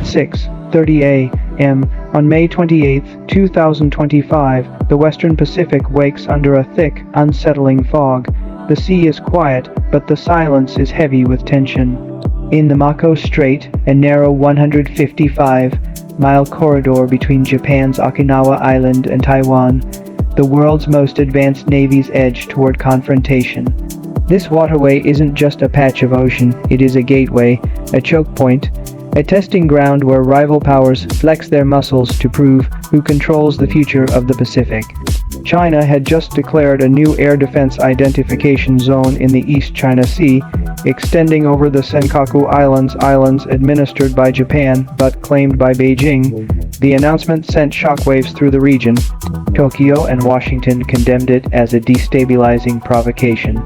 6:30 a.m. on May 28, 2025, the Western Pacific wakes under a thick, unsettling fog. The sea is quiet, but the silence is heavy with tension. In the Miyako Strait, a narrow 155-mile corridor between Japan's Okinawa Island and Taiwan, the world's most advanced navies edge toward confrontation. This waterway isn't just a patch of ocean, it is a gateway, a choke point, a testing ground where rival powers flex their muscles to prove who controls the future of the Pacific. China had just declared a new air defense identification zone in the East China Sea, extending over the Senkaku Islands administered by Japan but claimed by Beijing. The announcement sent shockwaves through the region. Tokyo and Washington condemned it as a destabilizing provocation.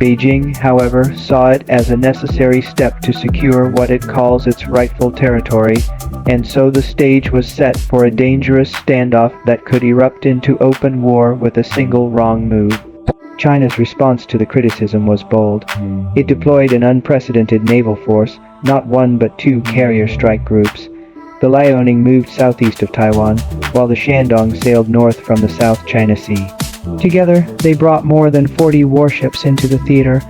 Beijing, however, saw it as a necessary step to secure what it calls its rightful territory, and so the stage was set for a dangerous standoff that could erupt into open war with a single wrong move. China's response to the criticism was bold. It deployed an unprecedented naval force, not one but two carrier strike groups. The Liaoning moved southeast of Taiwan, while the Shandong sailed north from the South China Sea. Together, they brought more than 40 warships into the theater.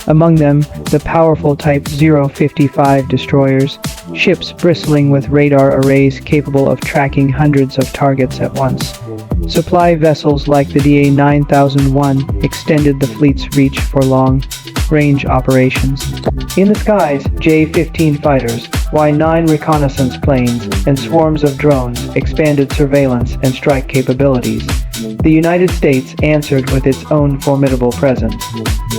Among them, the powerful Type 055 destroyers, ships bristling with radar arrays capable of tracking hundreds of targets at once. Supply vessels like the DA-9001 extended the fleet's reach for long-range operations. In the skies, J-15 fighters, Y-9 reconnaissance planes, and swarms of drones expanded surveillance and strike capabilities. The United States answered with its own formidable presence.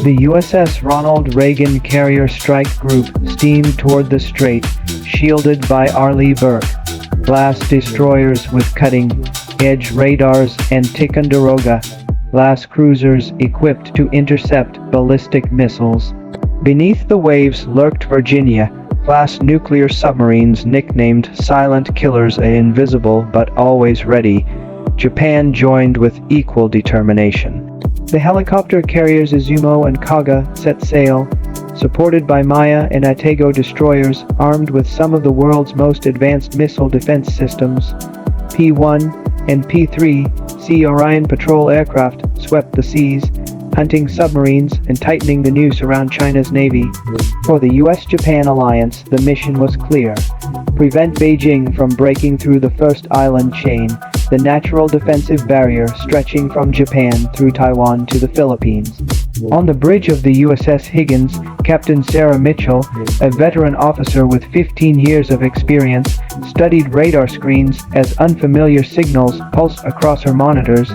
The USS Ronald Reagan Carrier Strike Group steamed toward the strait, shielded by Arleigh Burke-class destroyers with cutting-edge radars and Ticonderoga-class cruisers equipped to intercept ballistic missiles. Beneath the waves lurked Virginia-class nuclear submarines nicknamed Silent Killers, invisible but always ready. Japan joined with equal determination. The helicopter carriers Izumo and Kaga set sail, supported by Maya and Atego destroyers armed with some of the world's most advanced missile defense systems. P-1 and P-3 Sea Orion patrol aircraft swept the seas, hunting submarines and tightening the noose around China's navy. For the US-Japan alliance, the mission was clear: prevent Beijing from breaking through the first island chain, the natural defensive barrier stretching from Japan through Taiwan to the Philippines. On the bridge of the USS Higgins, Captain Sarah Mitchell, a veteran officer with 15 years of experience, studied radar screens as unfamiliar signals pulsed across her monitors.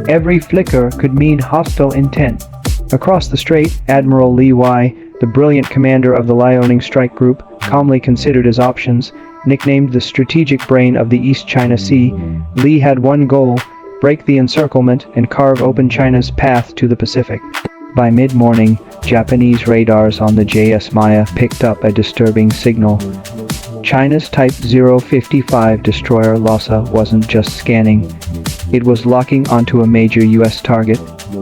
Every flicker could mean hostile intent. Across the strait, Admiral Lee Y, the brilliant commander of the Liaoning Strike Group, calmly considered his options. Nicknamed the strategic brain of the East China Sea, Lee had one goal: break the encirclement and carve open China's path to the Pacific. By mid-morning, Japanese radars on the JS Maya picked up a disturbing signal. China's Type 055 destroyer Lhasa wasn't just scanning. It was locking onto a major U.S. target.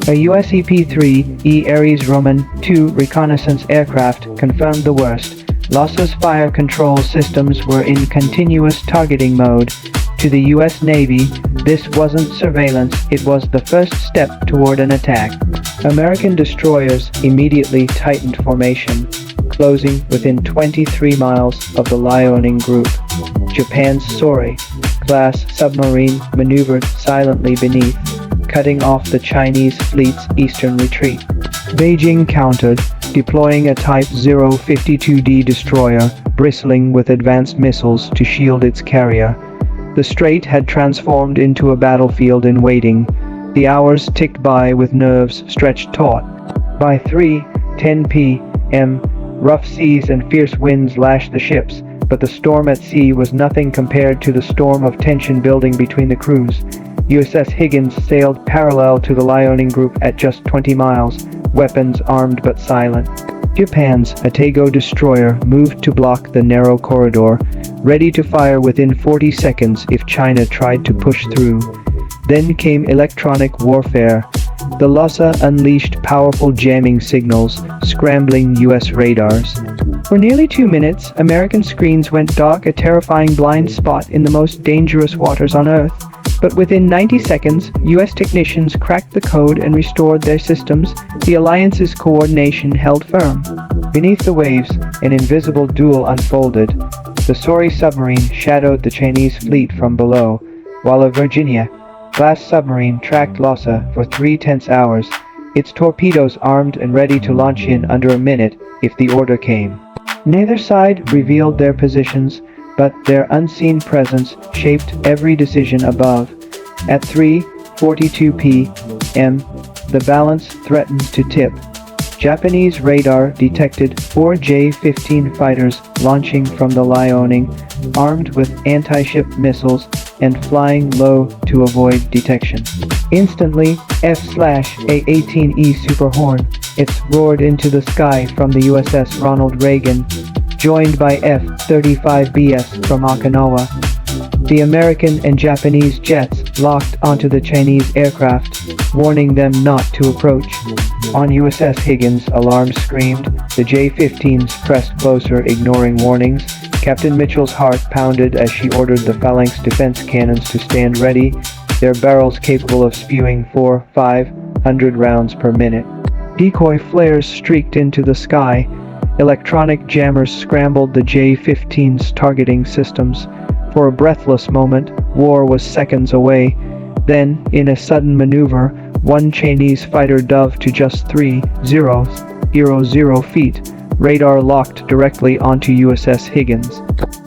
A US EP-3E Ares Roman II reconnaissance aircraft confirmed the worst. Lhasa's fire control systems were in continuous targeting mode. To the US Navy, this wasn't surveillance, it was the first step toward an attack. American destroyers immediately tightened formation, closing within 23 miles of the Liaoning Group. Japan's Sori-class submarine maneuvered silently beneath, cutting off the Chinese fleet's eastern retreat. Beijing countered, deploying a Type 052D destroyer bristling with advanced missiles to shield its carrier. The strait had transformed into a battlefield in waiting. The hours ticked by with nerves stretched taut. By 3:10 p.m., rough seas and fierce winds lashed the ships, but the storm at sea was nothing compared to the storm of tension building between the crews. USS Higgins sailed parallel to the Liaoning Group at just 20 miles, weapons armed but silent. Japan's Atego destroyer moved to block the narrow corridor, ready to fire within 40 seconds if China tried to push through. Then came electronic warfare. The Lhasa unleashed powerful jamming signals, scrambling US radars. For nearly 2 minutes, American screens went dark, a terrifying blind spot in the most dangerous waters on Earth. But within 90 seconds, US technicians cracked the code and restored their systems. The alliance's coordination held firm. Beneath the waves, an invisible duel unfolded. The Sorry submarine shadowed the Chinese fleet from below, while a Virginia-class submarine tracked Lhasa for 3 tense hours, its torpedoes armed and ready to launch in under a minute if the order came. Neither side revealed their positions, but their unseen presence shaped every decision above. At 3:42 p.m., the balance threatened to tip. Japanese radar detected 4 J-15 fighters launching from the Liaoning, armed with anti-ship missiles and flying low to avoid detection. Instantly, F/A-18E Super Horn, it's roared into the sky from the USS Ronald Reagan, joined by F-35Bs from Okinawa. The American and Japanese jets locked onto the Chinese aircraft, warning them not to approach. On USS Higgins, alarms screamed. The J-15s pressed closer, ignoring warnings. Captain Mitchell's heart pounded as she ordered the phalanx defense cannons to stand ready, their barrels capable of spewing 400-500 rounds per minute. Decoy flares streaked into the sky. Electronic jammers scrambled the J-15's targeting systems. For a breathless moment, war was seconds away. Then, in a sudden maneuver, one Chinese fighter dove to just 3,000 feet, radar locked directly onto USS Higgins.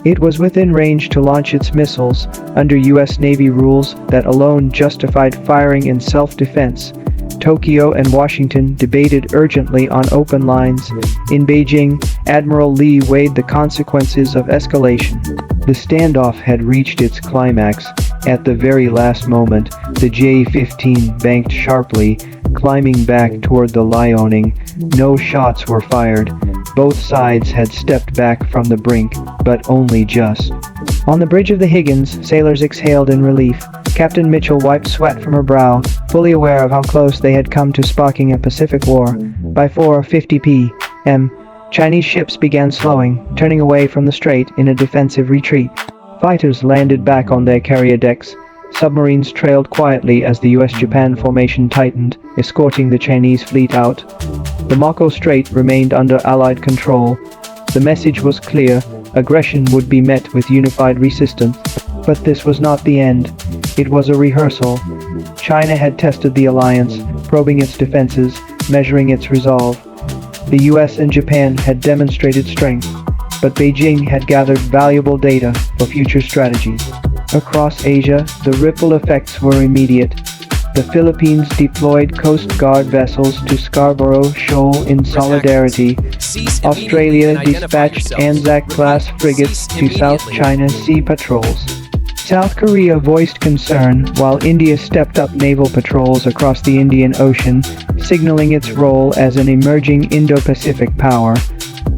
It was within range to launch its missiles, under US Navy rules that alone justified firing in self-defense. Tokyo and Washington debated urgently on open lines. In Beijing, Admiral Lee weighed the consequences of escalation. The standoff had reached its climax. At the very last moment, the J-15 banked sharply, climbing back toward the Liaoning. No shots were fired. Both sides had stepped back from the brink, but only just. On the bridge of the Higgins, sailors exhaled in relief. Captain Mitchell wiped sweat from her brow, fully aware of how close they had come to sparking a Pacific War. By 4:50 p.m., Chinese ships began slowing, turning away from the strait in a defensive retreat. Fighters landed back on their carrier decks. Submarines trailed quietly as the US-Japan formation tightened, escorting the Chinese fleet out. The Miyako Strait remained under Allied control. The message was clear: aggression would be met with unified resistance. But this was not the end. It was a rehearsal. China had tested the alliance, probing its defenses, measuring its resolve. The US and Japan had demonstrated strength, but Beijing had gathered valuable data for future strategies. Across Asia, the ripple effects were immediate. The Philippines deployed Coast Guard vessels to Scarborough Shoal in solidarity. Australia dispatched Anzac-class frigates to South China Sea patrols. South Korea voiced concern, while India stepped up naval patrols across the Indian Ocean, signaling its role as an emerging Indo-Pacific power.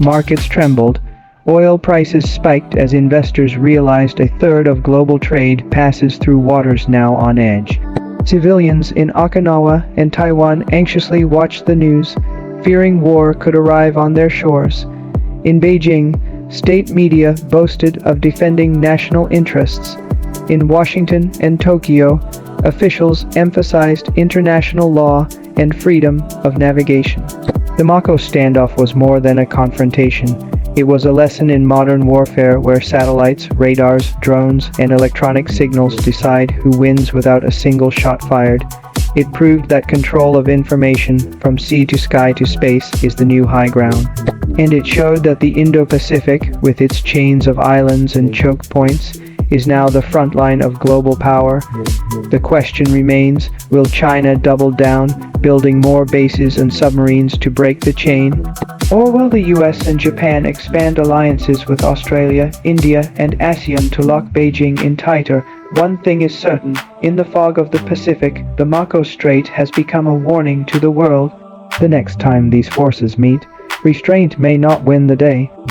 Markets trembled. Oil prices spiked as investors realized a third of global trade passes through waters now on edge. Civilians in Okinawa and Taiwan anxiously watched the news, fearing war could arrive on their shores. In Beijing, state media boasted of defending national interests. In Washington and Tokyo, officials emphasized international law and freedom of navigation. The Miyako standoff was more than a confrontation. It was a lesson in modern warfare where satellites, radars, drones, and electronic signals decide who wins without a single shot fired. It proved that control of information from sea to sky to space is the new high ground. And it showed that the Indo-Pacific, with its chains of islands and choke points, is now the front line of global power. The question remains, will China double down, building more bases and submarines to break the chain? Or will the US and Japan expand alliances with Australia, India, and ASEAN to lock Beijing in tighter? One thing is certain, in the fog of the Pacific, the Miyako Strait has become a warning to the world. The next time these forces meet, restraint may not win the day.